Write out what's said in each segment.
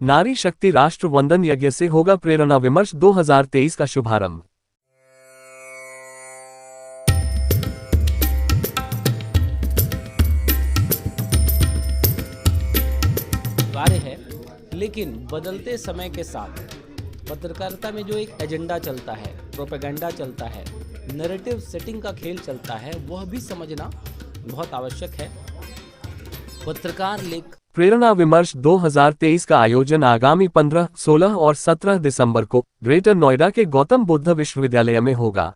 नारी शक्ति राष्ट्र वंदन यज्ञ से होगा प्रेरणा विमर्श 2023 का शुभारंभ। कार्य है, लेकिन बदलते समय के साथ पत्रकारिता में जो एक एजेंडा चलता है, प्रोपेगेंडा चलता है, नैरेटिव सेटिंग का खेल चलता है, वह भी समझना बहुत आवश्यक है। पत्रकार लेख प्रेरणा विमर्श 2023 का आयोजन आगामी 15, 16 और 17 दिसंबर को ग्रेटर नोएडा के गौतम बुद्ध विश्वविद्यालय में होगा।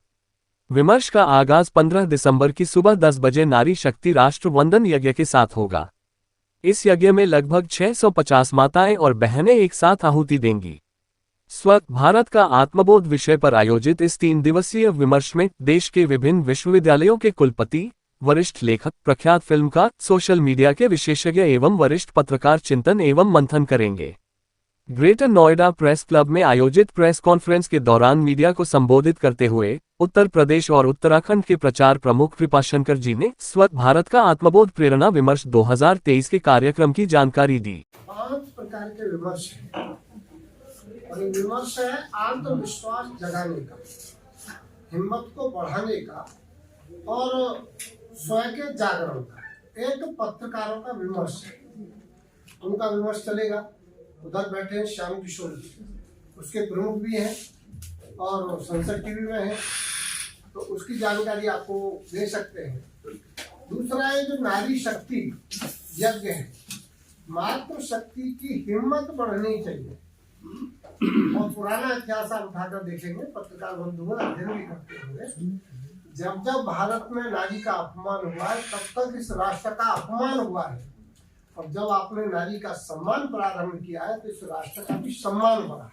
विमर्श का आगाज 15 दिसंबर की सुबह 10 बजे नारी शक्ति राष्ट्र वंदन यज्ञ के साथ होगा। इस यज्ञ में लगभग 650 माताएं और बहनें एक साथ आहुति देंगी। स्वच्छ भारत का आत्मबोध विषय पर आयोजित इस 3 दिवसीय विमर्श में देश के विभिन्न विश्वविद्यालयों के कुलपति, वरिष्ठ लेखक, प्रख्यात फिल्मकार, सोशल मीडिया के विशेषज्ञ एवं वरिष्ठ पत्रकार चिंतन एवं मंथन करेंगे। ग्रेटर नोएडा प्रेस क्लब में आयोजित प्रेस कॉन्फ्रेंस के दौरान मीडिया को संबोधित करते हुए उत्तर प्रदेश और उत्तराखंड के प्रचार प्रमुख कृपाशंकर जी ने स्वच्छ भारत का आत्मबोध प्रेरणा विमर्श 2023 के कार्यक्रम की जानकारी दी। 5 प्रकार के विमर्श हैं और ये विमर्श है आत्मविश्वास जगाने का, हिम्मत को बढ़ाने का और स्वयं के जागरण का। एक पत्रकारों का विमर्श है, उनका विमर्श चलेगा। उधर बैठे हैं श्याम किशोर जी, उसके प्रमुख भी हैं और संसद टीवी में हैं, तो उसकी जानकारी आपको दे सकते हैं। दूसरा है जो नारी शक्ति यज्ञ है, मातृशक्ति की हिम्मत बढ़नी चाहिए। और पुराना इतिहास आप उठाकर देखेंगे, पत्रकार बंधुओं अध्ययन भी करते होंगे। जब जब भारत में नारी का अपमान हुआ है, तब तक इस राष्ट्र का अपमान हुआ है, और जब आपने नारी का सम्मान प्रारंभ किया है तो इस राष्ट्र का भी सम्मान बढ़ा है।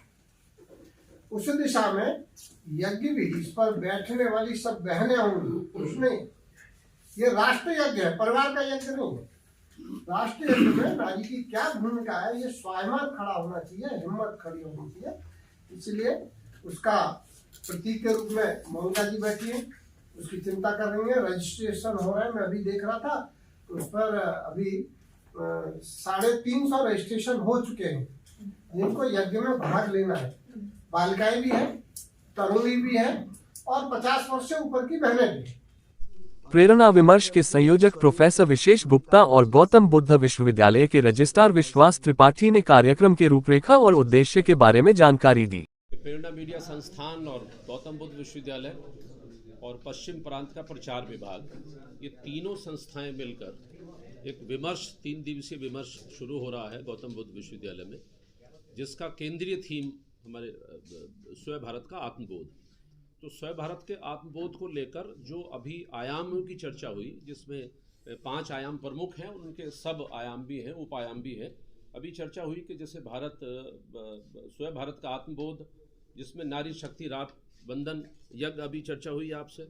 उस दिशा में यज्ञ भी, इस पर बैठने वाली सब बहनें होंगी, कुछ नहीं, ये राष्ट्र यज्ञ है, परिवार का यज्ञ नहीं है। राष्ट्र यज्ञ में नारी की क्या भूमिका है, ये स्वाभिमान खड़ा होना चाहिए, हिम्मत खड़ी होनी चाहिए। इसलिए उसका प्रतीक के रूप में ममता जी बैठी है, उसकी चिंता कर रही है। रजिस्ट्रेशन हो रहा है, मैं अभी देख रहा था, उस पर अभी 350 रजिस्ट्रेशन हो चुके हैं जिनको यज्ञ में भाग लेना है। बालिकाएं भी हैं, तरुणी भी हैं और 50 वर्ष से ऊपर की बहनें भी। प्रेरणा विमर्श के संयोजक प्रोफेसर विशेष गुप्ता और गौतम बुद्ध विश्वविद्यालय के रजिस्ट्रार विश्वास त्रिपाठी ने कार्यक्रम के रूपरेखा और उद्देश्य के बारे में जानकारी दी। प्रेरणा मीडिया संस्थान और गौतम बुद्ध विश्वविद्यालय और पश्चिम प्रांत का प्रचार विभाग, ये तीनों संस्थाएं मिलकर एक विमर्श, 3 दिवसीय विमर्श शुरू हो रहा है गौतम बुद्ध विश्वविद्यालय में, जिसका केंद्रीय थीम हमारे स्वयं भारत का आत्मबोध। तो स्वयं भारत के आत्मबोध को लेकर जो अभी आयामों की चर्चा हुई, जिसमें 5 आयाम प्रमुख हैं, उनके सब आयाम भी हैं, उप आयाम भी हैं। अभी चर्चा हुई कि जैसे स्वयं भारत का आत्मबोध, जिसमें नारी शक्ति राष्ट्र वंदन यज्ञ, अभी चर्चा हुई आपसे।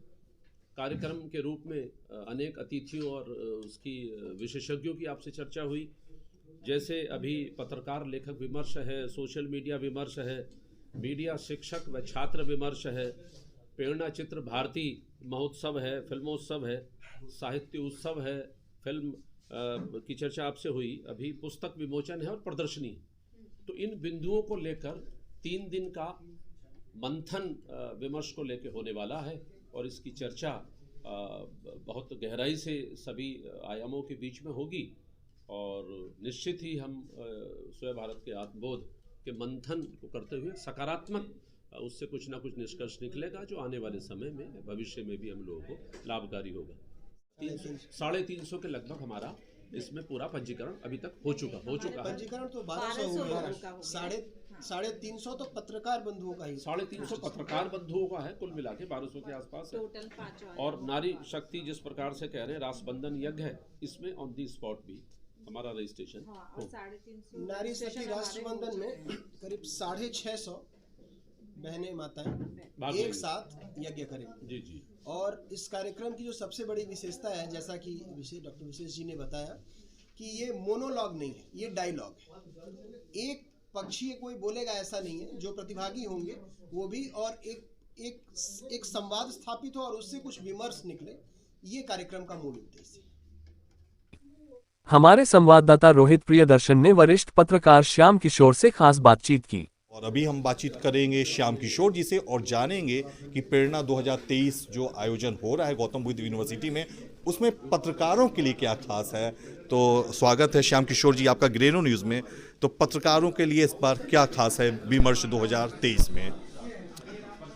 कार्यक्रम के रूप में अनेक अतिथियों और उसकी विशेषज्ञों की आपसे चर्चा हुई। जैसे अभी पत्रकार लेखक विमर्श है, सोशल मीडिया विमर्श है, मीडिया शिक्षक व छात्र विमर्श है, प्रेरणा चित्र भारती महोत्सव है, फिल्मोत्सव है, साहित्य उत्सव है, फिल्म की चर्चा आपसे हुई। अभी पुस्तक विमोचन है और प्रदर्शनी। तो इन बिंदुओं को लेकर 3 दिन का मंथन विमर्श को लेकर होने वाला है और इसकी चर्चा बहुत गहराई से सभी आयामों के बीच में होगी और निश्चित ही हम स्वयं भारत के आत्मबोध के मंथन को करते हुए सकारात्मक उससे कुछ ना कुछ निष्कर्ष निकलेगा, जो आने वाले समय में भविष्य में भी हम लोगों को लाभकारी होगा। 350 के लगभग हमारा इसमें पूरा पंजीकरण अभी तक हो चुका है। पंजीकरण तो 1200 हुआ, 350 तो पत्रकार बंधुओं का ही, 350 पत्रकार बंधुओं का है, कुल मिला के 1200 के आसपास है। और नारी शक्ति जिस प्रकार से कह रहे हैं राष्ट्रबंधन यज्ञ है, इसमें ऑन दी स्पॉट भी हमारा रजिस्ट्रेशन। नारी शक्ति राष्ट्रबंधन में करीब 650 बहनें माताएं एक साथ यज्ञ करेंगे। जी जी। और इस कार्यक्रम की जो सबसे बड़ी विशेषता है, जैसा कि डॉक्टर विशेष जी ने बताया, कि ये मोनोलॉग नहीं है, ये डायलॉग है। एक पक्षीय कोई बोलेगा ऐसा नहीं है, जो प्रतिभागी होंगे वो भी, और एक संवाद स्थापित हो और उससे कुछ विमर्श निकले, ये कार्यक्रम का मूल उद्देश्य है। हमारे संवाददाता रोहित प्रियदर्शन ने वरिष्ठ पत्रकार श्याम किशोर से खास बातचीत की। और अभी हम बातचीत करेंगे श्याम किशोर जी से और जानेंगे कि प्रेरणा 2023 जो आयोजन हो रहा है गौतम बुद्ध यूनिवर्सिटी में, उसमें पत्रकारों के लिए क्या खास है। तो स्वागत है श्याम किशोर जी आपका ग्रेनो न्यूज़ में। तो पत्रकारों के लिए इस बार क्या खास है विमर्श 2023 में?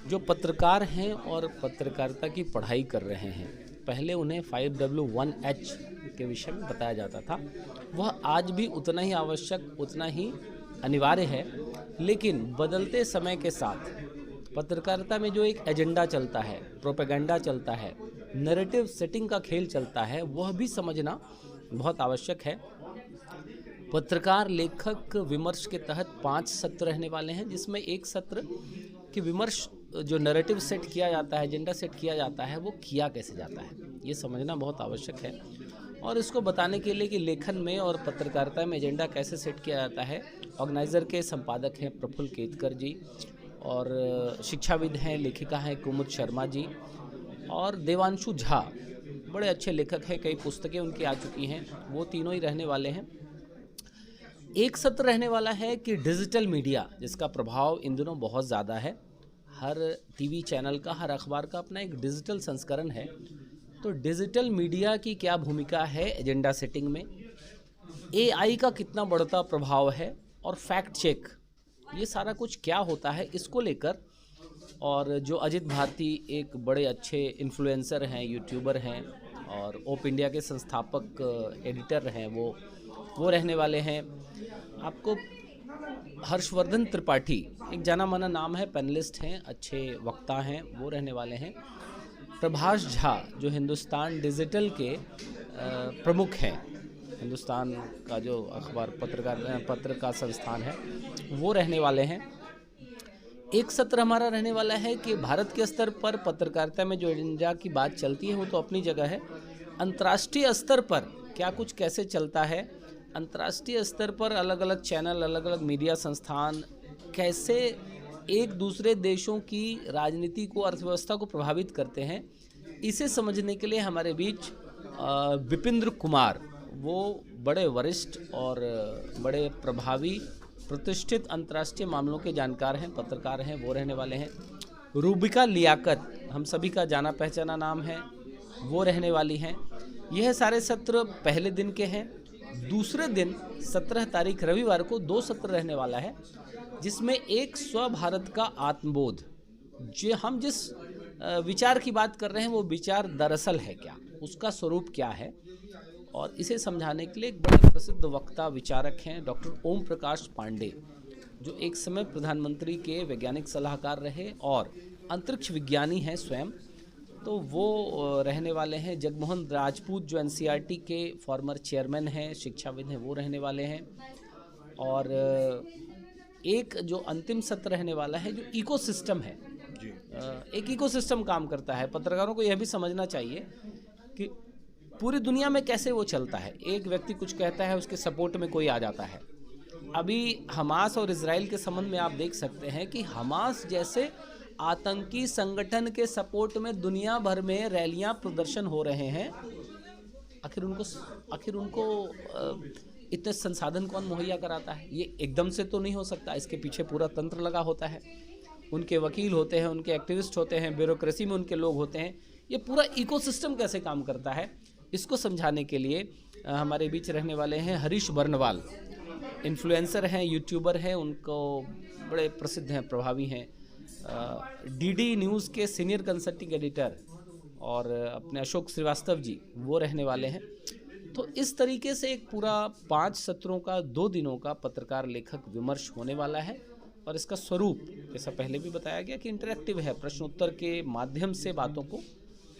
जो पत्रकार हैं और पत्रकारिता की पढ़ाई कर रहे हैं, पहले उन्हें 5W1H के विषय में बताया जाता था। वह आज भी उतना ही आवश्यक, उतना ही अनिवार्य है, लेकिन बदलते समय के साथ पत्रकारिता में जो एक एजेंडा चलता है, प्रोपेगेंडा चलता है, नैरेटिव सेटिंग का खेल चलता है, वह भी समझना बहुत आवश्यक है। पत्रकार लेखक विमर्श के तहत 5 सत्र रहने वाले हैं, जिसमें एक सत्र कि विमर्श जो नैरेटिव सेट किया जाता है, एजेंडा सेट किया जाता है, वो किया कैसे जाता है, ये समझना बहुत आवश्यक है। और इसको बताने के लिए कि लेखन में और पत्रकारिता में एजेंडा कैसे सेट किया जाता है, ऑर्गेनाइज़र के संपादक हैं प्रफुल्ल केतकर जी, और शिक्षाविद हैं, लेखिका हैं कुमुद शर्मा जी, और देवांशु झा, बड़े अच्छे लेखक हैं, कई पुस्तकें उनकी आ चुकी हैं, वो तीनों ही रहने वाले हैं। एक सत्र रहने वाला है कि डिजिटल मीडिया, जिसका प्रभाव इन दिनों बहुत ज़्यादा है, हर टीवी चैनल का, हर अखबार का अपना एक डिजिटल संस्करण है, तो डिजिटल मीडिया की क्या भूमिका है एजेंडा सेटिंग में, एआई का कितना बढ़ता प्रभाव है, और फैक्ट चेक, ये सारा कुछ क्या होता है, इसको लेकर। और जो अजित भारती एक बड़े अच्छे इन्फ्लुएंसर हैं, यूट्यूबर हैं, और ओप इंडिया के संस्थापक एडिटर हैं, वो रहने वाले हैं। आपको हर्षवर्धन त्रिपाठी, एक जाना माना नाम है, पैनलिस्ट हैं, अच्छे वक्ता हैं, वो रहने वाले हैं। प्रभाष झा जो हिंदुस्तान डिजिटल के प्रमुख हैं, हिंदुस्तान का जो अखबार पत्र का संस्थान है, वो रहने वाले हैं। एक सत्र हमारा रहने वाला है कि भारत के स्तर पर पत्रकारिता में जो एजेंडा की बात चलती है वो तो अपनी जगह है, अंतर्राष्ट्रीय स्तर पर क्या कुछ कैसे चलता है, अंतर्राष्ट्रीय स्तर पर अलग अलग चैनल, अलग अलग मीडिया संस्थान कैसे एक दूसरे देशों की राजनीति को, अर्थव्यवस्था को प्रभावित करते हैं, इसे समझने के लिए हमारे बीच विपिंद्र कुमार, वो बड़े वरिष्ठ और बड़े प्रभावी प्रतिष्ठित अंतर्राष्ट्रीय मामलों के जानकार हैं, पत्रकार हैं, वो रहने वाले हैं। रूबिका लियाकत, हम सभी का जाना पहचाना नाम है, वो रहने वाली हैं। यह सारे सत्र पहले दिन के हैं। दूसरे दिन 17 तारीख रविवार को 2 सत्र रहने वाला है, जिसमें एक स्व भारत का आत्मबोध, जो हम जिस विचार की बात कर रहे हैं वो विचार दरअसल है क्या, उसका स्वरूप क्या है, और इसे समझाने के लिए एक बड़े प्रसिद्ध वक्ता विचारक हैं डॉक्टर ओम प्रकाश पांडे, जो एक समय प्रधानमंत्री के वैज्ञानिक सलाहकार रहे और अंतरिक्ष विज्ञानी हैं स्वयं, तो वो रहने वाले हैं। जगमोहन राजपूत जो एनसीईआरटी के फॉर्मर चेयरमैन हैं, शिक्षाविद हैं, वो रहने वाले हैं। और एक जो अंतिम सत्र रहने वाला है, जो इकोसिस्टम है, एक इकोसिस्टम काम करता है। पत्रकारों को यह भी समझना चाहिए कि पूरी दुनिया में कैसे वो चलता है। एक व्यक्ति कुछ कहता है, उसके सपोर्ट में कोई आ जाता है। अभी हमास और इजराइल के संबंध में आप देख सकते हैं कि हमास जैसे आतंकी संगठन के सपोर्ट में दुनिया भर में रैलियां, प्रदर्शन हो रहे हैं। आखिर उनको इतने संसाधन कौन मुहैया कराता है? ये एकदम से तो नहीं हो सकता, इसके पीछे पूरा तंत्र लगा होता है। उनके वकील होते हैं, उनके एक्टिविस्ट होते हैं, ब्यूरोक्रेसी में उनके लोग होते हैं। ये पूरा इकोसिस्टम कैसे काम करता है, इसको समझाने के लिए हमारे बीच रहने वाले हैं हरीश बर्नवाल, इन्फ्लुएंसर हैं, यूट्यूबर हैं, उनको बड़े प्रसिद्ध हैं, प्रभावी हैं। डीडी न्यूज़ के सीनियर कंसल्टिंग एडिटर और अपने अशोक श्रीवास्तव जी, वो रहने वाले हैं। तो इस तरीके से एक पूरा 5 सत्रों का 2 दिनों का पत्रकार लेखक विमर्श होने वाला है। और इसका स्वरूप, जैसा पहले भी बताया गया, कि इंटरैक्टिव है, प्रश्न उत्तर के माध्यम से बातों को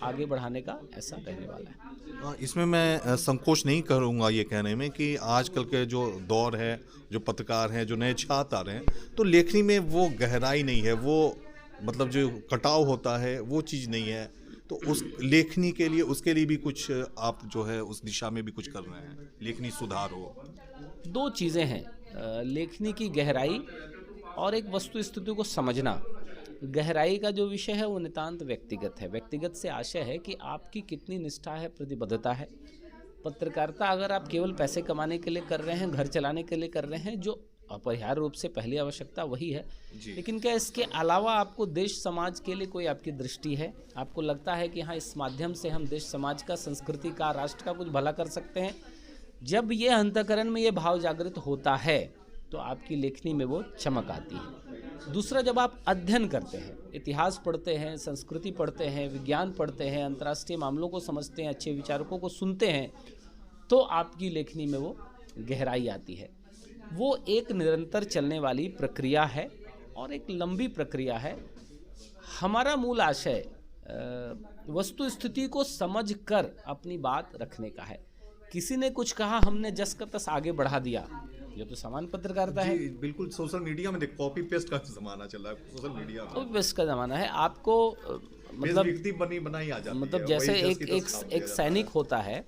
आगे बढ़ाने का ऐसा रहने वाला है। इसमें मैं संकोच नहीं करूंगा ये कहने में कि आजकल के जो दौर है, जो पत्रकार हैं, जो नए छात्र आ रहे हैं, तो लेखनी में वो गहराई नहीं है, वो मतलब जो कटाव होता है वो चीज़ नहीं है। तो उस लेखनी के लिए, उसके लिए भी कुछ आप जो है उस दिशा में भी कुछ कर रहे हैं, लेखनी सुधार हो। 2 चीज़ें हैं, लेखनी की गहराई और एक वस्तु स्थिति को समझना। गहराई का जो विषय है वो नितांत व्यक्तिगत है। व्यक्तिगत से आशय है कि आपकी कितनी निष्ठा है, प्रतिबद्धता है, पत्रकारिता अगर आप केवल पैसे कमाने के लिए कर रहे हैं, घर चलाने के लिए कर रहे हैं, जो अपरिहार्य रूप से पहली आवश्यकता वही है, लेकिन क्या इसके अलावा आपको देश समाज के लिए कोई आपकी दृष्टि है? आपको लगता है कि हाँ, इस माध्यम से हम देश समाज का, संस्कृति का, राष्ट्र का कुछ भला कर सकते हैं? जब ये अंतःकरण में ये भाव जागृत होता है तो आपकी लेखनी में वो चमक आती है। दूसरा, जब आप अध्ययन करते हैं, इतिहास पढ़ते हैं, संस्कृति पढ़ते हैं, विज्ञान पढ़ते हैं, अंतर्राष्ट्रीय मामलों को समझते हैं, अच्छे विचारकों को सुनते हैं, तो आपकी लेखनी में वो गहराई आती है। वो एक निरंतर चलने वाली प्रक्रिया है और एक लंबी प्रक्रिया है। हमारा मूल आशय वस्तु स्थिति को समझकर अपनी बात रखने का है। किसी ने कुछ कहा, हमने जस का तस आगे बढ़ा दिया, ये तो समान पत्रकारिता है। बिल्कुल, सोशल मीडिया में देख, कॉपी पेस्ट का जमाना चल रहा है सोशल मीडिया में। कॉपी पेस्ट का जमाना है। आपको मतलब व्यक्ति बनाई आ जाती मतलब है। जैसे वही जस की एक तस काम एक किया सैनिक होता है,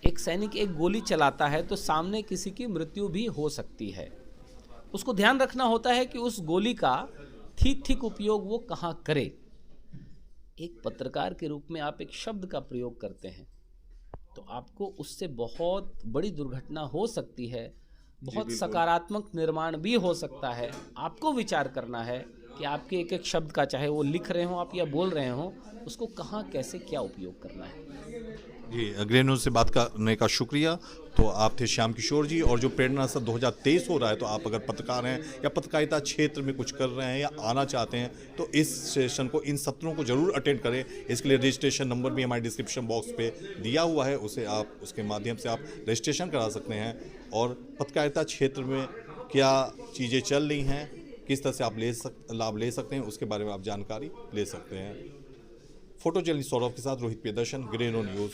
एक सैनिक एक गोली चलाता है तो सामने किसी की मृत्यु भी हो सकती है। उसको ध्यान रखना होता है कि उस गोली का ठीक ठीक उपयोग वो कहाँ करे। एक पत्रकार के रूप में आप एक शब्द का प्रयोग करते हैं तो आपको उससे बहुत बड़ी दुर्घटना हो सकती है, बहुत सकारात्मक निर्माण भी हो सकता है। आपको विचार करना है कि आपके एक एक शब्द का, चाहे वो लिख रहे हो आप या बोल रहे हो, उसको कहाँ, कैसे, क्या उपयोग करना है। जी, ग्रे न्यूज़ से बात करने का शुक्रिया। तो आप थे श्याम किशोर जी। और जो प्रेरणा सत्र 2023 हो रहा है, तो आप अगर पत्रकार हैं या पत्रकारिता क्षेत्र में कुछ कर रहे हैं या आना चाहते हैं तो इस सेशन को, इन सत्रों को जरूर अटेंड करें। इसके लिए रजिस्ट्रेशन नंबर भी हमारे डिस्क्रिप्शन बॉक्स पे दिया हुआ है, उसे आप, उसके माध्यम से आप रजिस्ट्रेशन करा सकते हैं। और पत्रकारिता क्षेत्र में क्या चीज़ें चल रही हैं, किस तरह से आप लाभ ले सकते हैं, उसके बारे में आप जानकारी ले सकते हैं। फोटो जर्नलिस्ट सौरभ के साथ रोहित प्रियदर्शन, ग्रे न्यूज़।